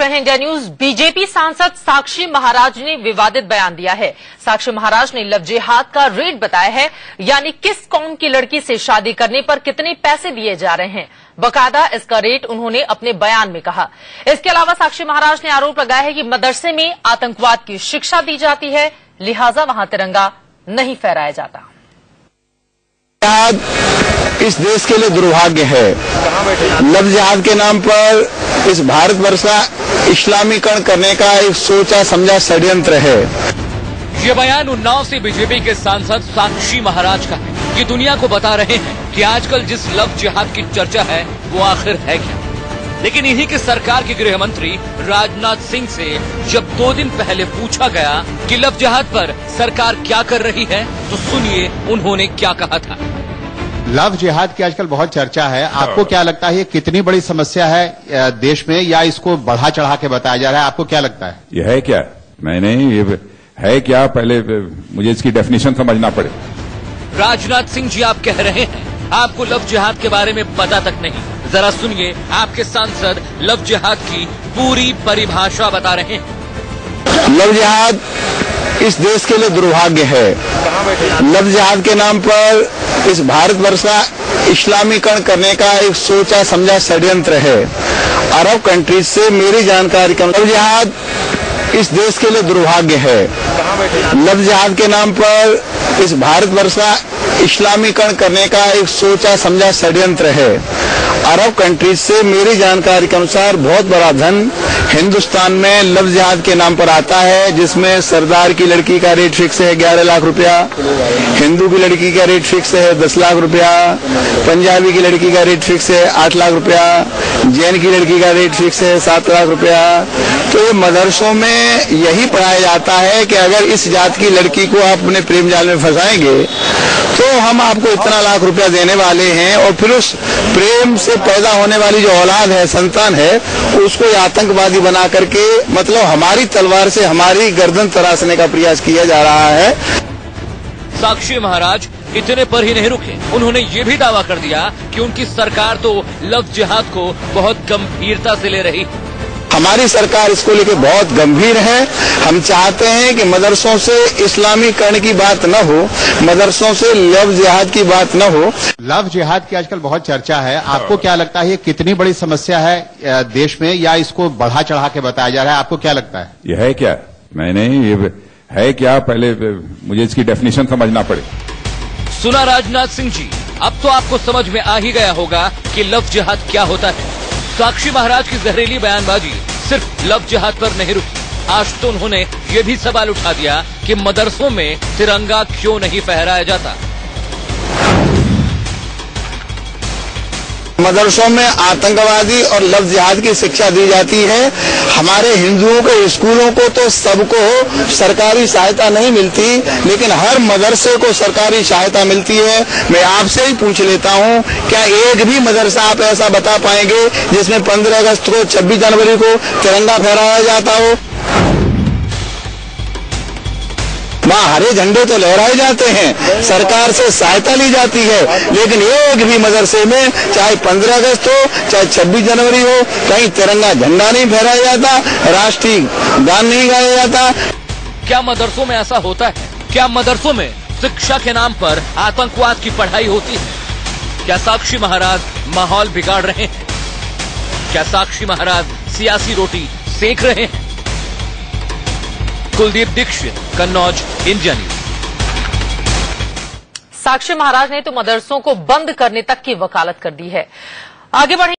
रहे हैं India news. BJP सांसद साक्षी महाराज ने विवादित बयान दिया है। साक्षी महाराज ने लव जिहाद का रेट बताया है, यानी किस कौम की लड़की से शादी करने पर कितने पैसे दिए जा रहे हैं। बकायदा इसका रेट उन्होंने अपने बयान में कहा। इसके अलावा साक्षी महाराज ने आरोप लगाया है कि मदरसे में आतंकवाद की शिक्षा दी जाती है, लिहाजा वहां तिरंगा नहीं फहराया जाता। इस देश के लिए दुर्भाग्य है। लव जिहाद के नाम पर इस भारतवर्ष का इस्लामीकरण करने का एक सोचा समझा षड्यंत्र है। ये बयान उन्नाव से बीजेपी के सांसद साक्षी महाराज का है। ये दुनिया को बता रहे हैं कि आजकल जिस लव जिहाद की चर्चा है वो आखिर है क्या। लेकिन इन्हीं की सरकार के गृह मंत्री राजनाथ सिंह से जब 2 दिन पहले पूछा गया कि लव जिहाद पर सरकार क्या कर रही है, तो सुनिए उन्होंने क्या कहा था। लव जिहाद की आजकल बहुत चर्चा है। आपको क्या लगता है ये कितनी बड़ी समस्या है देश में, या इसको बढ़ा चढ़ा के बताया जा रहा है? आपको क्या लगता है ये है क्या? मैंने ये है क्या, पहले मुझे इसकी डेफिनेशन समझना पड़े। राजनाथ सिंह जी, आप कह रहे हैं आपको लव जिहाद के बारे में पता तक नहीं। जरा सुनिए, आपके सांसद लव जिहाद की पूरी परिभाषा बता रहे हैं। लव जिहाद इस देश के लिए दुर्भाग्य है। लव जिहाद के नाम पर इस भारतवर्ष का इस्लामीकरण करने का एक सोचा समझा षड्यंत्र है। अरब कंट्रीज से मेरी जानकारी का लव जिहाद इस देश के लिए दुर्भाग्य है। लव जिहाद के नाम पर इस भारतवर्ष का इस्लामीकरण करने का एक सोचा समझा षड्यंत्र है। अरब कंट्रीज से मेरी जानकारी के अनुसार बहुत बड़ा धन हिंदुस्तान में लव जिहाद के नाम पर आता है, जिसमें सरदार की लड़की का रेट फिक्स है 11 लाख रुपया, हिंदू की लड़की का रेट फिक्स है 10 लाख रुपया, पंजाबी की लड़की का रेट फिक्स है 8 लाख रुपया, जैन की लड़की का रेट फिक्स है 7 लाख रुपया। तो ये मदरसों में यही पढ़ाया जाता है कि अगर इस जात की लड़की को आप अपने प्रेम जाल में फंसाएंगे तो हम आपको इतना लाख रुपया देने वाले हैं, और फिर उस प्रेम से पैदा होने वाली जो औलाद है, संतान है, उसको आतंकवादी बना करके मतलब हमारी तलवार से हमारी गर्दन तराशने का प्रयास किया जा रहा है। साक्षी महाराज इतने पर ही नहीं रुके, उन्होंने ये भी दावा कर दिया कि उनकी सरकार तो लव जिहाद को बहुत गंभीरता से ले रही है। हमारी सरकार इसको लेकर बहुत गंभीर है। हम चाहते हैं कि मदरसों से इस्लामीकरण की बात न हो, मदरसों से लव जिहाद की बात न हो। लव जिहाद की आजकल बहुत चर्चा है। आपको क्या लगता है ये कितनी बड़ी समस्या है देश में, या इसको बढ़ा चढ़ा के बताया जा रहा है? आपको क्या लगता है ये है क्या? मैंने ये है क्या, पहले मुझे इसकी डेफिनेशन समझना पड़े। सुना राजनाथ सिंह जी, अब तो आपको समझ में आ ही गया होगा कि लव जिहाद क्या होता है। साक्षी महाराज की जहरीली बयानबाजी सिर्फ लव जिहाद पर नहीं रुकी। आज तो उन्होंने ये भी सवाल उठा दिया कि मदरसों में तिरंगा क्यों नहीं फहराया जाता। मदरसों में आतंकवादी और लव जिहाद की शिक्षा दी जाती है। हमारे हिंदुओं के स्कूलों को तो सबको सरकारी सहायता नहीं मिलती, लेकिन हर मदरसे को सरकारी सहायता मिलती है। मैं आपसे ही पूछ लेता हूं, क्या एक भी मदरसा आप ऐसा बता पाएंगे जिसमें 15 अगस्त को, 26 जनवरी को तिरंगा फहराया जाता हो? वहाँ हरे झंडे तो लहराए जाते हैं, सरकार से सहायता ली जाती है, लेकिन एक भी मदरसे में चाहे 15 अगस्त हो, चाहे 26 जनवरी हो, कहीं तिरंगा झंडा नहीं फहराया जाता, राष्ट्रीय गान नहीं गाया जाता। क्या मदरसों में ऐसा होता है? क्या मदरसों में शिक्षा के नाम पर आतंकवाद की पढ़ाई होती है? क्या साक्षी महाराज माहौल बिगाड़ रहे हैं? क्या साक्षी महाराज सियासी रोटी सेक रहे हैं? Kuldeep Dixit, Kannauj, India news. साक्षी महाराज ने तो मदरसों को बंद करने तक की वकालत कर दी है। आगे बढ़े।